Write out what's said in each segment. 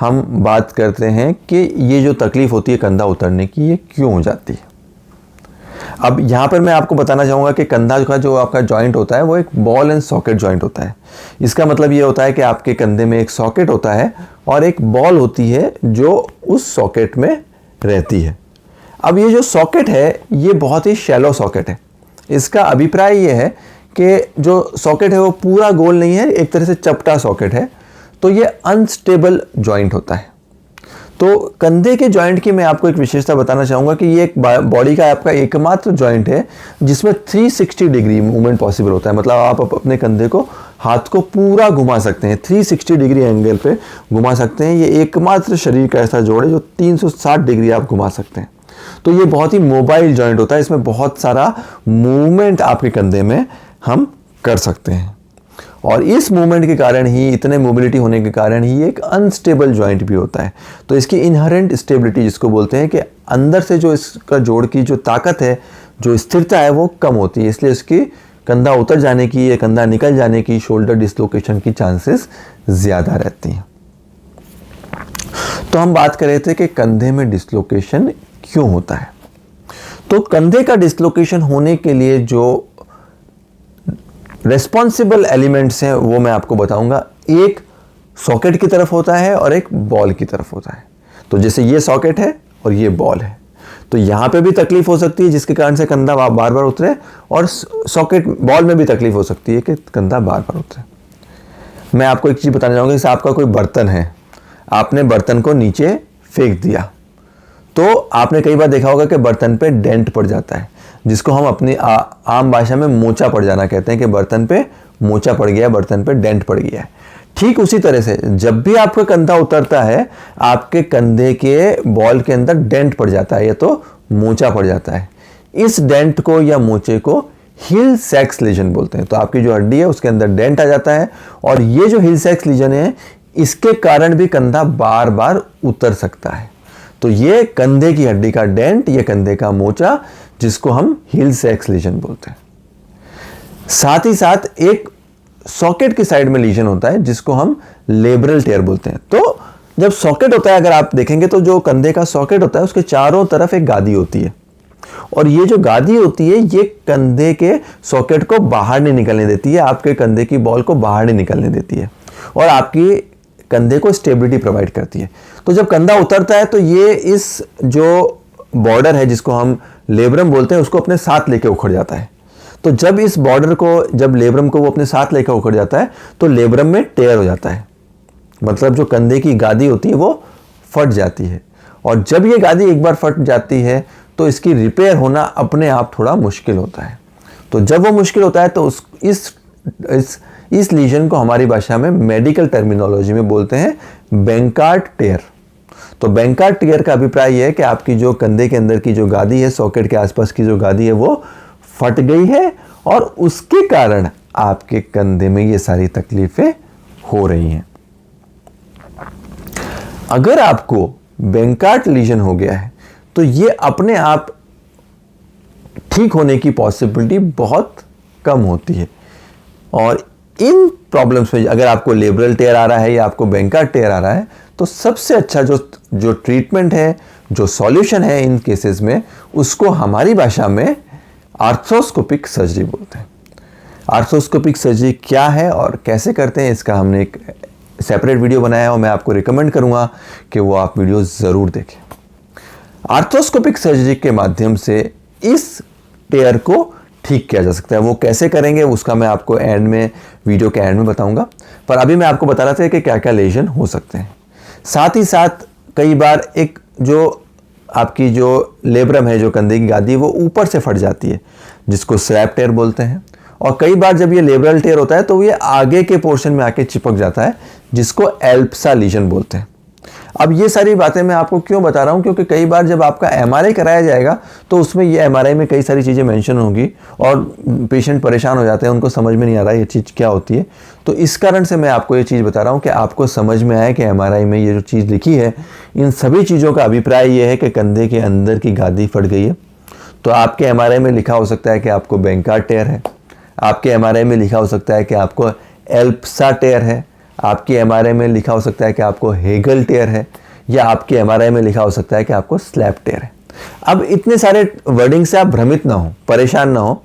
हम बात करते हैं कि ये जो तकलीफ़ होती है कंधा उतरने की, ये क्यों हो जाती है। अब यहाँ पर मैं आपको बताना चाहूँगा कि कंधा का जो आपका जॉइंट होता है वो एक बॉल एंड सॉकेट जॉइंट होता है। इसका मतलब ये होता है कि आपके कंधे में एक सॉकेट होता है और एक बॉल होती है जो उस सॉकेट में रहती है। अब ये जो सॉकेट है ये बहुत ही शैलो सॉकेट है। इसका अभिप्राय ये है कि जो सॉकेट है वो पूरा गोल नहीं है, एक तरह से चपटा सॉकेट है, तो ये अनस्टेबल जॉइंट होता है। तो कंधे के जॉइंट की मैं आपको एक विशेषता बताना चाहूँगा कि ये एक बॉडी का आपका एकमात्र जॉइंट है जिसमें 360 डिग्री मूवमेंट पॉसिबल होता है। मतलब आप अपने कंधे को, हाथ को पूरा घुमा सकते हैं, 360 डिग्री एंगल पे घुमा सकते हैं। ये एकमात्र शरीर का ऐसा जोड़ है जो 360 डिग्री आप घुमा सकते हैं। तो ये बहुत ही मोबाइल जॉइंट होता है, इसमें बहुत सारा मूवमेंट आपके कंधे में हम कर सकते हैं और इस मूवमेंट के कारण ही, इतने मोबिलिटी होने के कारण ही एक अनस्टेबल जॉइंट भी होता है। तो इसकी इनहेरेंट स्टेबिलिटी जिसको बोलते हैं कि अंदर से जो इसका जोड़ की जो ताकत है, जो स्थिरता है वो कम होती है, इसलिए इसकी कंधा उतर जाने की या कंधा निकल जाने की, शोल्डर डिसलोकेशन की चांसेस ज़्यादा रहती हैं। तो हम बात कर रहे थे कि कंधे में डिसलोकेशन क्यों होता है। तो कंधे का डिसलोकेशन होने के लिए जो रेस्पॉन्सिबल एलिमेंट्स हैं वो मैं आपको बताऊंगा। एक सॉकेट की तरफ होता है और एक बॉल की तरफ होता है। तो जैसे ये सॉकेट है और ये बॉल है, तो यहाँ पे भी तकलीफ हो सकती है जिसके कारण से कंधा बार बार उतरे, और सॉकेट बॉल में भी तकलीफ हो सकती है कि कंधा बार बार उतरे। मैं आपको एक चीज़ बताना चाहूँगा, जैसे आपका कोई बर्तन है, आपने बर्तन को नीचे फेंक दिया तो आपने कई बार देखा होगा कि बर्तन पे डेंट पड़ जाता है, जिसको हम अपनी आम भाषा में मोचा पड़ जाना कहते हैं कि बर्तन पे मोचा पड़ गया, बर्तन पे डेंट पड़ गया है। ठीक उसी तरह से जब भी आपका कंधा उतरता है, आपके कंधे के बॉल के अंदर डेंट पड़ जाता है या तो मोचा पड़ जाता है। इस डेंट को या मोचे को हिल सैक्स लीजन बोलते हैं। तो आपकी जो हड्डी है उसके अंदर डेंट आ जाता है और ये जो हिल सैक्स लीजन है इसके कारण भी कंधा बार बार उतर सकता है। तो ये कंधे की हड्डी का डेंट, ये कंधे का मोचा, जिसको हम हिल सैक्स लीजन बोलते हैं। साथ ही साथ एक सॉकेट की साइड में लीजन होता है जिसको हम लेब्रल टेयर बोलते हैं। तो जब सॉकेट होता है, अगर आप देखेंगे तो जो कंधे का सॉकेट होता है उसके चारों तरफ एक गादी होती है और ये जो गादी होती है ये कंधे के सॉकेट को बाहर नहीं निकलने देती है, आपके कंधे की बॉल को बाहर नहीं निकलने देती है और आपकी कंधे को स्टेबिलिटी प्रोवाइड करती है। तो जब कंधा उतरता है तो ये इस जो बॉर्डर है जिसको हम लेब्रम बोलते हैं उसको अपने साथ लेके उखड़ जाता है। तो जब इस बॉर्डर को, जब लेब्रम को वो अपने साथ लेकर उखड़ जाता है तो लेब्रम में टेयर हो जाता है, मतलब जो कंधे की गादी होती है वो फट जाती है। और जब ये गादी एक बार फट जाती है तो इसकी रिपेयर होना अपने आप थोड़ा मुश्किल होता है। तो जब वो मुश्किल होता है तो इस लीजन को हमारी भाषा में मेडिकल टर्मिनोलॉजी में बोलते हैं बैंकार्ड टेयर। तो बैंकार्ड टेयर का अभिप्राय यह है कि आपकी जो कंधे के अंदर की जो गादी है, सॉकेट के आसपास की जो गादी है वो फट गई है और उसके कारण आपके कंधे में ये सारी तकलीफें हो रही हैं। अगर आपको बैंकार्ड लीजन हो गया है तो ये अपने आप ठीक होने की पॉसिबिलिटी बहुत कम होती है। और इन प्रॉब्लम्स में अगर आपको लेब्रल टेयर आ रहा है या आपको बैंकार्ड टेयर आ रहा है तो सबसे अच्छा जो ट्रीटमेंट है, जो सॉल्यूशन है इन केसेस में, उसको हमारी भाषा में आर्थ्रोस्कोपिक सर्जरी बोलते हैं। आर्थ्रोस्कोपिक सर्जरी क्या है और कैसे करते हैं इसका हमने एक सेपरेट वीडियो बनाया है और मैं आपको रिकमेंड करूंगा कि वो आप वीडियो ज़रूर देखें। आर्थ्रोस्कोपिक सर्जरी के माध्यम से इस टेयर को ठीक किया जा सकता है। वो कैसे करेंगे उसका मैं आपको एंड में, वीडियो के एंड में बताऊंगा, पर अभी मैं आपको बता रहा था कि क्या क्या लेजन हो सकते हैं। साथ ही साथ कई बार एक जो आपकी जो लेब्रम है, जो कंधे की गादी, वो ऊपर से फट जाती है जिसको स्लैप टेयर बोलते हैं। और कई बार जब ये लेब्रल टेयर होता है तो ये आगे के पोर्शन में आके चिपक जाता है जिसको एल्प्सा लीजन बोलते हैं। अब ये सारी बातें मैं आपको क्यों बता रहा हूँ, क्योंकि कई बार जब आपका एमआरआई कराया जाएगा तो उसमें ये एमआरआई में कई सारी चीज़ें मेंशन होंगी और पेशेंट परेशान हो जाते हैं, उनको समझ में नहीं आ रहा है ये चीज़ क्या होती है। तो इस कारण से मैं आपको ये चीज़ बता रहा हूँ कि आपको समझ में आए कि एमआरआई में ये जो चीज़ लिखी है, इन सभी चीज़ों का अभिप्राय ये है कि कंधे के अंदर की गादी फट गई है। तो आपके एमआरआई में लिखा हो सकता है कि आपको बैंकार्ड टेयर है, आपके एमआरआई में लिखा हो सकता है कि आपको एल्प्सा टेयर है, आपकी एमआरआई में लिखा हो सकता है कि आपको हेगल टेयर है, या आपके एमआरआई में लिखा हो सकता है कि आपको स्लैप टेयर है। अब इतने सारे वर्डिंग से आप भ्रमित ना हो, परेशान ना हो।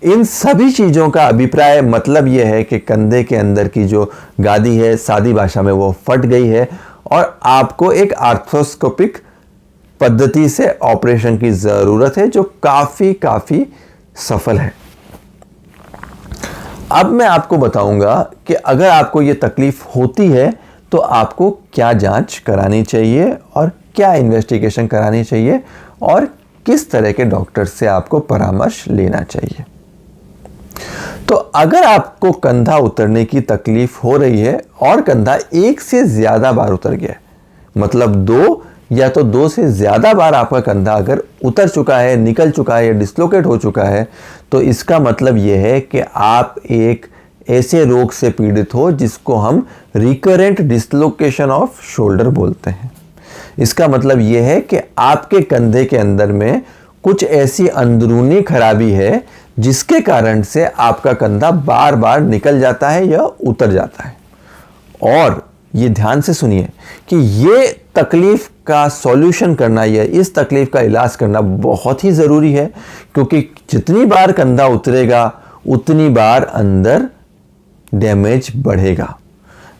इन सभी चीज़ों का अभिप्राय मतलब यह है कि कंधे के अंदर की जो गादी है, सादी भाषा में वो फट गई है और आपको एक आर्थ्रोस्कोपिक पद्धति से ऑपरेशन की ज़रूरत है, जो काफ़ी सफल है। अब मैं आपको बताऊंगा कि अगर आपको ये तकलीफ होती है तो आपको क्या जांच करानी चाहिए और क्या इन्वेस्टिगेशन करानी चाहिए और किस तरह के डॉक्टर से आपको परामर्श लेना चाहिए। तो अगर आपको कंधा उतरने की तकलीफ हो रही है और कंधा एक से ज़्यादा बार उतर गया है, मतलब दो से ज़्यादा बार आपका कंधा अगर उतर चुका है, निकल चुका है या डिस्लोकेट हो चुका है, तो इसका मतलब यह है कि आप एक ऐसे रोग से पीड़ित हो जिसको हम रिकरेंट डिस्लोकेशन ऑफ शोल्डर बोलते हैं। इसका मतलब यह है कि आपके कंधे के अंदर में कुछ ऐसी अंदरूनी खराबी है जिसके कारण से आपका कंधा बार बार निकल जाता है या उतर जाता है। और ये ध्यान से सुनिए कि ये तकलीफ का सॉल्यूशन करना या इस तकलीफ का इलाज करना बहुत ही ज़रूरी है, क्योंकि जितनी बार कंधा उतरेगा उतनी बार अंदर डैमेज बढ़ेगा।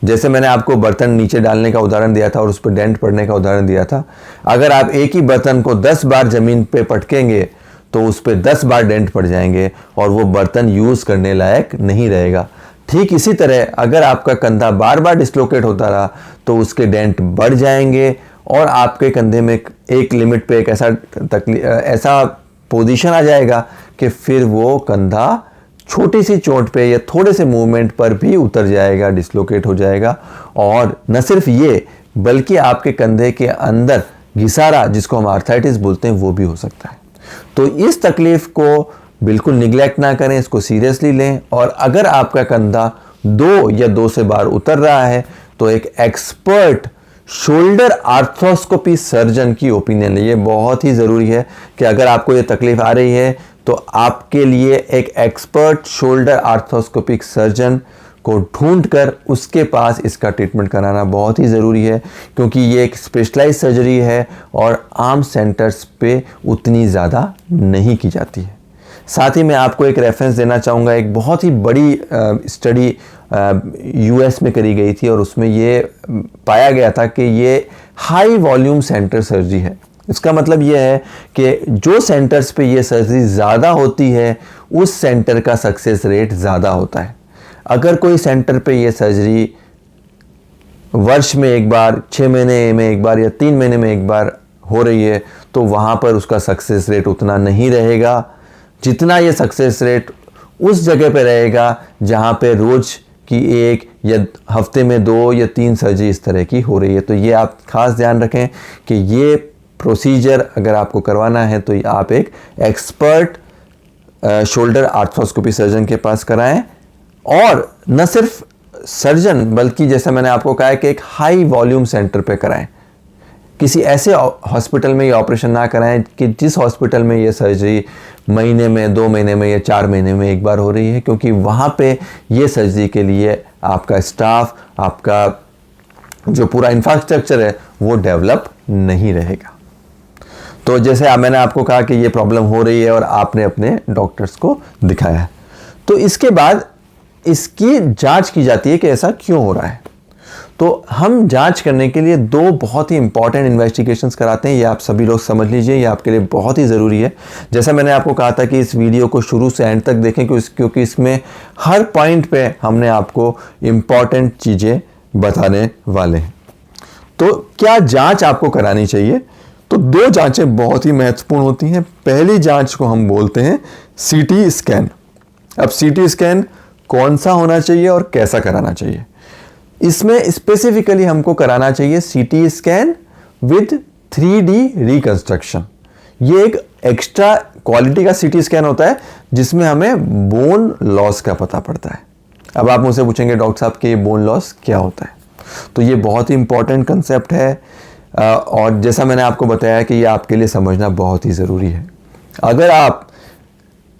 जैसे मैंने आपको बर्तन नीचे डालने का उदाहरण दिया था और उस पर डेंट पड़ने का उदाहरण दिया था, अगर आप एक ही बर्तन को 10 बार ज़मीन पे पटकेंगे तो उस पर 10 बार डेंट पड़ जाएंगे और वो बर्तन यूज़ करने लायक नहीं रहेगा। ठीक इसी तरह अगर आपका कंधा बार बार डिस्लोकेट होता रहा तो उसके डेंट बढ़ जाएंगे और आपके कंधे में एक लिमिट पे एक ऐसा पोजीशन आ जाएगा कि फिर वो कंधा छोटी सी चोट पे या थोड़े से मूवमेंट पर भी उतर जाएगा, डिस्लोकेट हो जाएगा। और न सिर्फ ये बल्कि आपके कंधे के अंदर घिसारा, जिसको हम आर्थराइटिस बोलते हैं, वो भी हो सकता है। तो इस तकलीफ को बिल्कुल निगलेक्ट ना करें, इसको सीरियसली लें। और अगर आपका कंधा 2 से बार उतर रहा है तो एक एक्सपर्ट शोल्डर आर्थ्रोस्कोपी सर्जन की ओपिनियन लें। ये बहुत ही ज़रूरी है कि अगर आपको ये तकलीफ आ रही है तो आपके लिए एक एक्सपर्ट शोल्डर आर्थ्रोस्कोपिक सर्जन को ढूंढकर उसके पास इसका ट्रीटमेंट कराना बहुत ही ज़रूरी है, क्योंकि ये एक स्पेशलाइज सर्जरी है और आम सेंटर्स पे उतनी ज़्यादा नहीं की जाती है। साथ ही मैं आपको एक रेफरेंस देना चाहूँगा। एक बहुत ही बड़ी स्टडी यूएस में करी गई थी और उसमें ये पाया गया था कि ये हाई वॉल्यूम सेंटर सर्जरी है। इसका मतलब ये है कि जो सेंटर्स पे ये सर्जरी ज़्यादा होती है उस सेंटर का सक्सेस रेट ज़्यादा होता है। अगर कोई सेंटर पे ये सर्जरी वर्ष में एक बार, 6 महीने में एक बार या 3 महीने में एक बार हो रही है तो वहाँ पर उसका सक्सेस रेट उतना नहीं रहेगा जितना ये सक्सेस रेट उस जगह पे रहेगा जहाँ पे रोज़ की 1 या हफ्ते में 2 या 3 सर्जरी इस तरह की हो रही है। तो ये आप खास ध्यान रखें कि ये प्रोसीजर अगर आपको करवाना है तो आप एक एक्सपर्ट शोल्डर आर्थ्रोस्कोपी सर्जन के पास कराएं। और न सिर्फ सर्जन बल्कि जैसा मैंने आपको कहा है कि एक हाई वॉल्यूम सेंटर पे कराएं। किसी ऐसे हॉस्पिटल में ये ऑपरेशन ना कराएं कि जिस हॉस्पिटल में ये सर्जरी महीने में, 2 महीने में या 4 महीने में एक बार हो रही है, क्योंकि वहाँ पे ये सर्जरी के लिए आपका स्टाफ, आपका जो पूरा इंफ्रास्ट्रक्चर है वो डेवलप नहीं रहेगा। तो जैसे मैंने आपको कहा कि ये प्रॉब्लम हो रही है और आपने अपने डॉक्टर्स को दिखाया है, तो इसके बाद इसकी जांच की जाती है कि ऐसा क्यों हो रहा है। तो हम जांच करने के लिए 2 बहुत ही इंपॉर्टेंट इन्वेस्टिगेशंस कराते हैं। ये आप सभी लोग समझ लीजिए, ये आपके लिए बहुत ही ज़रूरी है। जैसा मैंने आपको कहा था कि इस वीडियो को शुरू से एंड तक देखें क्योंकि इसमें हर पॉइंट पे हमने आपको इम्पॉर्टेंट चीज़ें बताने वाले हैं। तो क्या जांच आपको करानी चाहिए? तो 2 जांचें बहुत ही महत्वपूर्ण होती हैं। पहली जांच को हम बोलते हैं सीटी स्कैन। अब सीटी स्कैन कौन सा होना चाहिए और कैसा कराना चाहिए? इसमें स्पेसिफिकली हमको कराना चाहिए CT scan with 3D reconstruction. ये एक एक्स्ट्रा क्वालिटी का सीटी स्कैन होता है जिसमें हमें बोन लॉस का पता पड़ता है। अब आप मुझसे पूछेंगे डॉक्टर साहब कि ये बोन लॉस क्या होता है? तो ये बहुत ही इंपॉर्टेंट कंसेप्ट है और जैसा मैंने आपको बताया कि ये आपके लिए समझना बहुत ही ज़रूरी है। अगर आप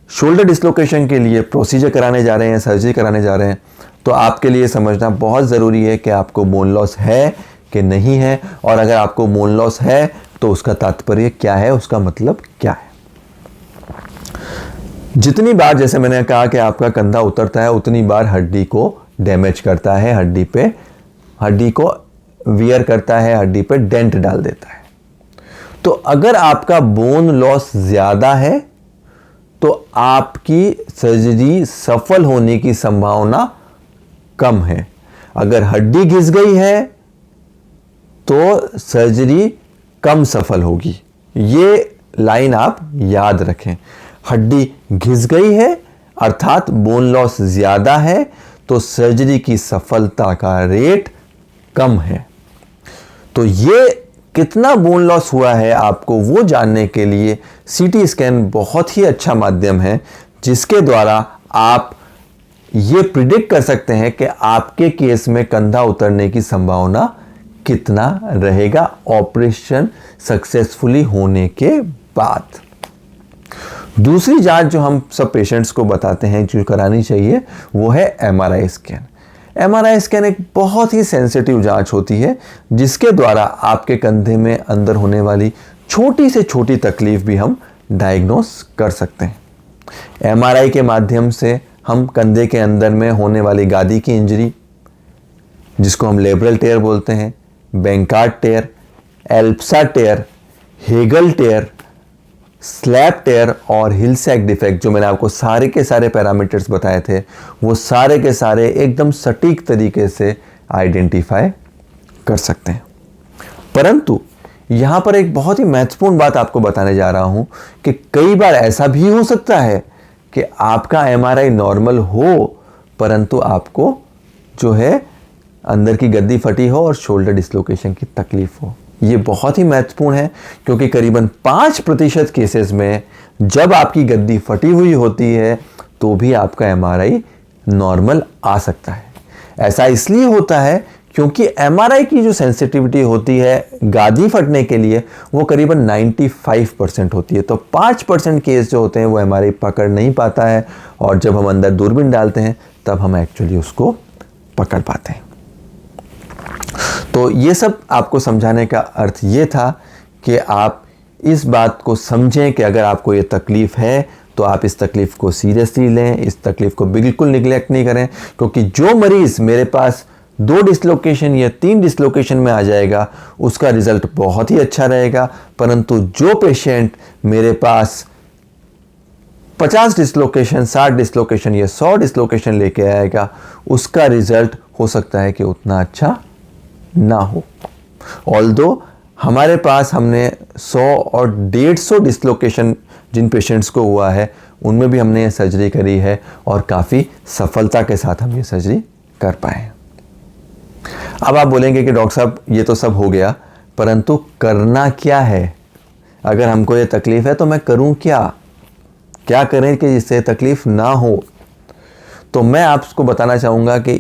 शोल्डर डिस्लोकेशन के लिए प्रोसीजर कराने जा रहे हैं, सर्जरी कराने जा रहे हैं, तो आपके लिए समझना बहुत ज़रूरी है कि आपको बोन लॉस है कि नहीं है, और अगर आपको बोन लॉस है तो उसका तात्पर्य क्या है, उसका मतलब क्या है। जितनी बार, जैसे मैंने कहा कि आपका कंधा उतरता है, उतनी बार हड्डी को डैमेज करता है, हड्डी को वियर करता है, हड्डी पे डेंट डाल देता है। तो अगर आपका बोन लॉस ज़्यादा है तो आपकी सर्जरी सफल होने की संभावना कम है। अगर हड्डी घिस गई है तो सर्जरी कम सफल होगी। ये लाइन आप याद रखें। हड्डी घिस गई है अर्थात बोन लॉस ज़्यादा है तो सर्जरी की सफलता का रेट कम है। तो ये कितना बोन लॉस हुआ है आपको वो जानने के लिए सीटी स्कैन बहुत ही अच्छा माध्यम है, जिसके द्वारा आप ये प्रिडिक्ट कर सकते हैं कि आपके केस में कंधा उतरने की संभावना कितना रहेगा ऑपरेशन सक्सेसफुली होने के बाद। दूसरी जांच जो हम सब पेशेंट्स को बताते हैं जो करानी चाहिए वो है एमआरआई स्कैन। एमआरआई स्कैन एक बहुत ही सेंसिटिव जांच होती है, जिसके द्वारा आपके कंधे में अंदर होने वाली छोटी से छोटी तकलीफ भी हम डायग्नोस कर सकते हैं। एमआरआई के माध्यम से हम कंधे के अंदर में होने वाली गादी की इंजरी, जिसको हम लेब्रल टेयर बोलते हैं, बैंकार्ड टेयर, एल्प्सा टेयर, हेगल टेयर, स्लैप टेयर और हिल सैक डिफेक्ट, जो मैंने आपको सारे के सारे पैरामीटर्स बताए थे, वो सारे के सारे एकदम सटीक तरीके से आइडेंटिफाई कर सकते हैं। परंतु यहाँ पर एक बहुत ही महत्वपूर्ण बात आपको बताने जा रहा हूँ कि कई बार ऐसा भी हो सकता है कि आपका एमआरआई नॉर्मल हो, परंतु आपको जो है अंदर की गद्दी फटी हो और शोल्डर डिसलोकेशन की तकलीफ हो। ये बहुत ही महत्वपूर्ण है, क्योंकि करीबन 5% केसेस में जब आपकी गद्दी फटी हुई होती है तो भी आपका एमआरआई नॉर्मल आ सकता है। ऐसा इसलिए होता है क्योंकि एमआरआई की जो सेंसिटिविटी होती है गादी फटने के लिए वो करीबन 95% होती है। तो 5% केस जो होते हैं वो एमआरआई पकड़ नहीं पाता है, और जब हम अंदर दूरबीन डालते हैं तब हम एक्चुअली उसको पकड़ पाते हैं। तो ये सब आपको समझाने का अर्थ ये था कि आप इस बात को समझें कि अगर आपको ये तकलीफ़ है तो आप इस तकलीफ़ को सीरियसली लें, इस तकलीफ़ को बिल्कुल निगलेक्ट नहीं करें, क्योंकि जो मरीज़ मेरे पास 2 डिसलोकेशन या 3 डिसलोकेशन में आ जाएगा उसका रिज़ल्ट बहुत ही अच्छा रहेगा, परंतु जो पेशेंट मेरे पास 50 डिसलोकेशन, 60 डिसलोकेशन या 100 डिसलोकेशन लेके आएगा उसका रिज़ल्ट हो सकता है कि उतना अच्छा ना हो। ऑल्दो हमारे पास हमने 100 और 150 डिसलोकेशन जिन पेशेंट्स को हुआ है उनमें भी हमने ये सर्जरी करी है और काफ़ी सफलता के साथ हम ये सर्जरी कर पाए। अब आप बोलेंगे कि डॉक्टर साहब ये तो सब हो गया, परंतु करना क्या है? अगर हमको ये तकलीफ़ है तो मैं करूं क्या करें कि जिससे तकलीफ़ ना हो? तो मैं आपको बताना चाहूँगा कि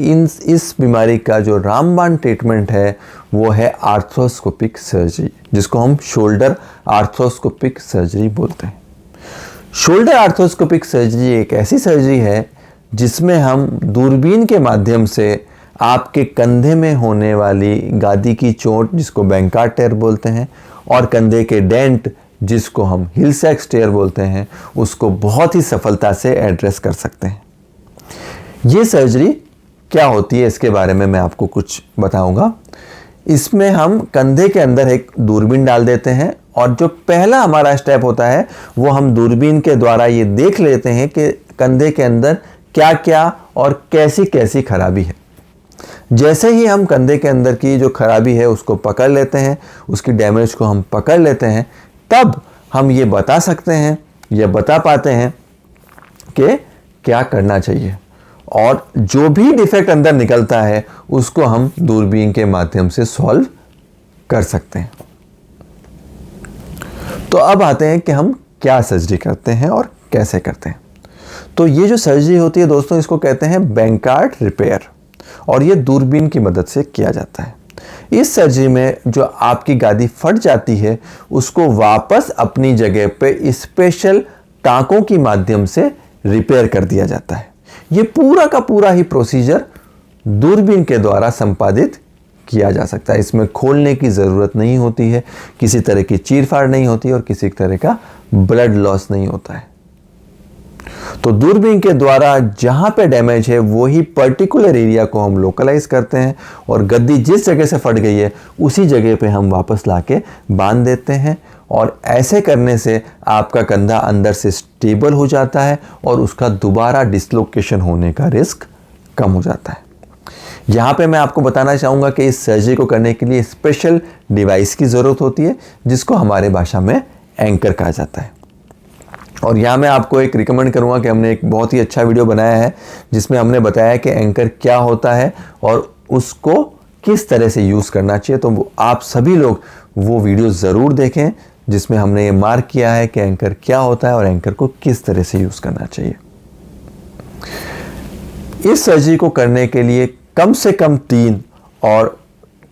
इस बीमारी का जो रामबाण ट्रीटमेंट है वो है आर्थ्रोस्कोपिक सर्जरी, जिसको हम शोल्डर आर्थ्रोस्कोपिक सर्जरी बोलते हैं। शोल्डर आर्थ्रोस्कोपिक सर्जरी एक ऐसी सर्जरी है जिसमें हम दूरबीन के माध्यम से आपके कंधे में होने वाली गादी की चोट, जिसको बैंकार्ड टेयर बोलते हैं, और कंधे के डेंट, जिसको हम हिल सैक टेयर बोलते हैं, उसको बहुत ही सफलता से एड्रेस कर सकते हैं। ये सर्जरी क्या होती है इसके बारे में मैं आपको कुछ बताऊंगा। इसमें हम कंधे के अंदर एक दूरबीन डाल देते हैं, और जो पहला हमारा स्टेप होता है वो हम दूरबीन के द्वारा ये देख लेते हैं कि कंधे के अंदर क्या क्या और कैसी कैसी खराबी है। जैसे ही हम कंधे के अंदर की जो खराबी है उसको पकड़ लेते हैं, उसकी डैमेज को हम पकड़ लेते हैं, तब हम ये बता सकते हैं या बता पाते हैं कि क्या करना चाहिए, और जो भी डिफेक्ट अंदर निकलता है उसको हम दूरबीन के माध्यम से सॉल्व कर सकते हैं। तो अब आते हैं कि हम क्या सर्जरी करते हैं और कैसे करते हैं। तो ये जो सर्जरी होती है दोस्तों, इसको कहते हैं बैंकार्ड रिपेयर, और ये दूरबीन की मदद से किया जाता है। इस सर्जरी में जो आपकी गादी फट जाती है उसको वापस अपनी जगह पे स्पेशल टाँकों की माध्यम से रिपेयर कर दिया जाता है। ये पूरा का पूरा ही प्रोसीजर दूरबीन के द्वारा संपादित किया जा सकता है। इसमें खोलने की ज़रूरत नहीं होती है, किसी तरह की चीरफाड़ नहीं होती और किसी तरह का ब्लड लॉस नहीं होता है। तो दूरबीन के द्वारा जहां पे डैमेज है वही पर्टिकुलर एरिया को हम लोकलाइज करते हैं और गद्दी जिस जगह से फट गई है उसी जगह पे हम वापस लाके बांध देते हैं और ऐसे करने से आपका कंधा अंदर से स्टेबल हो जाता है और उसका दोबारा डिसलोकेशन होने का रिस्क कम हो जाता है। यहाँ पे मैं आपको बताना चाहूँगा कि इस सर्जरी को करने के लिए स्पेशल डिवाइस की ज़रूरत होती है जिसको हमारे भाषा में एंकर कहा जाता है। और यहाँ मैं आपको एक रिकमेंड करूँगा कि हमने एक बहुत ही अच्छा वीडियो बनाया है जिसमें हमने बताया कि एंकर क्या होता है और उसको किस तरह से यूज़ करना चाहिए। तो आप सभी लोग वो वीडियो ज़रूर देखें जिसमें हमने ये मार्क किया है कि एंकर क्या होता है और एंकर को किस तरह से यूज़ करना चाहिए। इस सर्जरी को करने के लिए कम से कम 3 और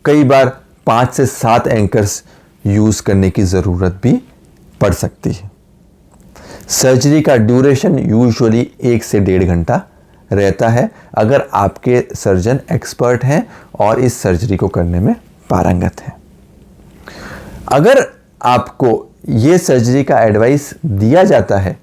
कई बार 5 से 7 एंकर्स यूज़ करने की ज़रूरत भी पड़ सकती है। सर्जरी का ड्यूरेशन यूजुअली 1 से 1.5 घंटा रहता है अगर आपके सर्जन एक्सपर्ट हैं और इस सर्जरी को करने में पारंगत हैं। अगर आपको ये सर्जरी का एडवाइस दिया जाता है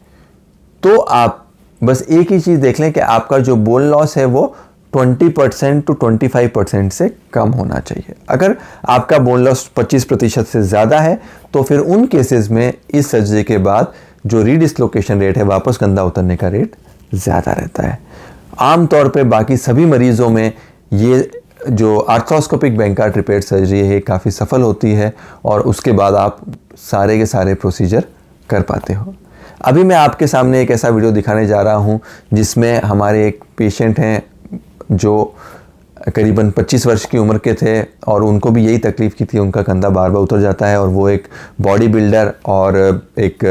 तो आप बस एक ही चीज़ देख लें कि आपका जो बोन लॉस है वो 20% to 25% से कम होना चाहिए। अगर आपका बोन लॉस 25% से ज़्यादा है तो फिर उन केसेस में इस सर्जरी के बाद जो रीडिस्लोकेशन रेट है, वापस कंधा उतरने का रेट ज़्यादा रहता है। आमतौर पे बाकी सभी मरीज़ों में ये जो आर्थ्रोस्कोपिक बैंकार्ड रिपेयर सर्जरी है काफ़ी सफल होती है और उसके बाद आप सारे के सारे प्रोसीजर कर पाते हो। अभी मैं आपके सामने एक ऐसा वीडियो दिखाने जा रहा हूँ जिसमें हमारे एक पेशेंट हैं जो करीबन 25 वर्ष की उम्र के थे और उनको भी यही तकलीफ़ की थी, उनका कंधा बार बार उतर जाता है और वो एक बॉडी बिल्डर और एक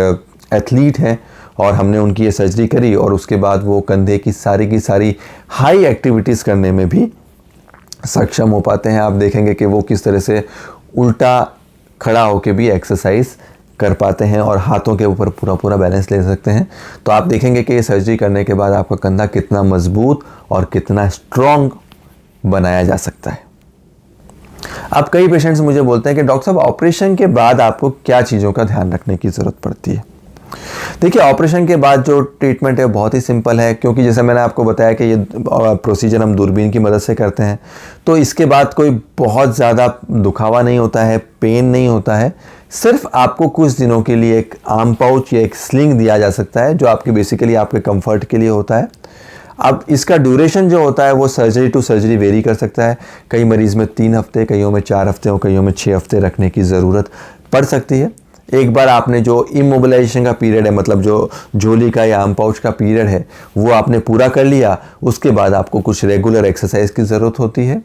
एथलीट हैं और हमने उनकी ये सर्जरी करी और उसके बाद वो कंधे की सारी हाई एक्टिविटीज़ करने में भी सक्षम हो पाते हैं। आप देखेंगे कि वो किस तरह से उल्टा खड़ा होकर भी एक्सरसाइज कर पाते हैं और हाथों के ऊपर पूरा बैलेंस ले सकते हैं। तो आप देखेंगे कि ये सर्जरी करने के बाद आपका कंधा कितना मजबूत और कितना स्ट्रॉन्ग बनाया जा सकता है। अब कई पेशेंट्स मुझे बोलते हैं कि डॉक्टर साहब ऑपरेशन के बाद आपको क्या चीज़ों का ध्यान रखने की ज़रूरत पड़ती है। देखिए, ऑपरेशन के बाद जो ट्रीटमेंट है बहुत ही सिंपल है, क्योंकि जैसे मैंने आपको बताया कि ये प्रोसीजर हम दूरबीन की मदद से करते हैं तो इसके बाद कोई बहुत ज़्यादा दुखावा नहीं होता है, पेन नहीं होता है। सिर्फ आपको कुछ दिनों के लिए एक आर्म पाउच या एक स्लिंग दिया जा सकता है जो आपके बेसिकली आपके कंफर्ट के लिए होता है। अब इसका ड्यूरेशन जो होता है वो सर्जरी टू सर्जरी वेरी कर सकता है। कई मरीज़ में 3 हफ्ते, कईयों में 4 हफ्ते और कईयों में 6 हफ्ते रखने की ज़रूरत पड़ सकती है। एक बार आपने जो इमोबिलाइजेशन का पीरियड है, मतलब जो झोली का या आर्म पाउच का पीरियड है, वो आपने पूरा कर लिया, उसके बाद आपको कुछ रेगुलर एक्सरसाइज की ज़रूरत होती है।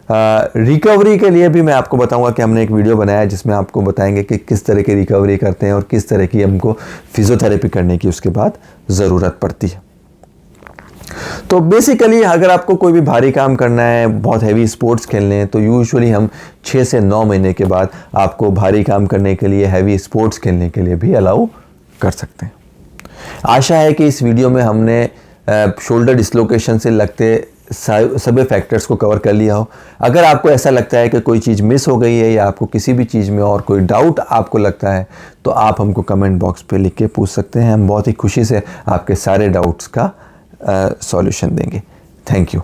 रिकवरी के लिए भी मैं आपको बताऊंगा कि हमने एक वीडियो बनाया है जिसमें आपको बताएंगे कि किस तरह की रिकवरी करते हैं और किस तरह की हमको फिजियोथेरेपी करने की उसके बाद ज़रूरत पड़ती है। तो बेसिकली अगर आपको कोई भी भारी काम करना है, बहुत हैवी स्पोर्ट्स खेलने हैं, तो यूजुअली हम 6 से 9 महीने के बाद आपको भारी काम करने के लिए, हैवी स्पोर्ट्स खेलने के लिए भी अलाउ कर सकते हैं। आशा है कि इस वीडियो में हमने शोल्डर डिसलोकेशन से लगते सभी फैक्टर्स को कवर कर लिया हो। अगर आपको ऐसा लगता है कि कोई चीज़ मिस हो गई है या आपको किसी भी चीज़ में और कोई डाउट आपको लगता है तो आप हमको कमेंट बॉक्स पे लिख के पूछ सकते हैं। हम बहुत ही खुशी से आपके सारे डाउट्स का सॉल्यूशन देंगे। Thank you.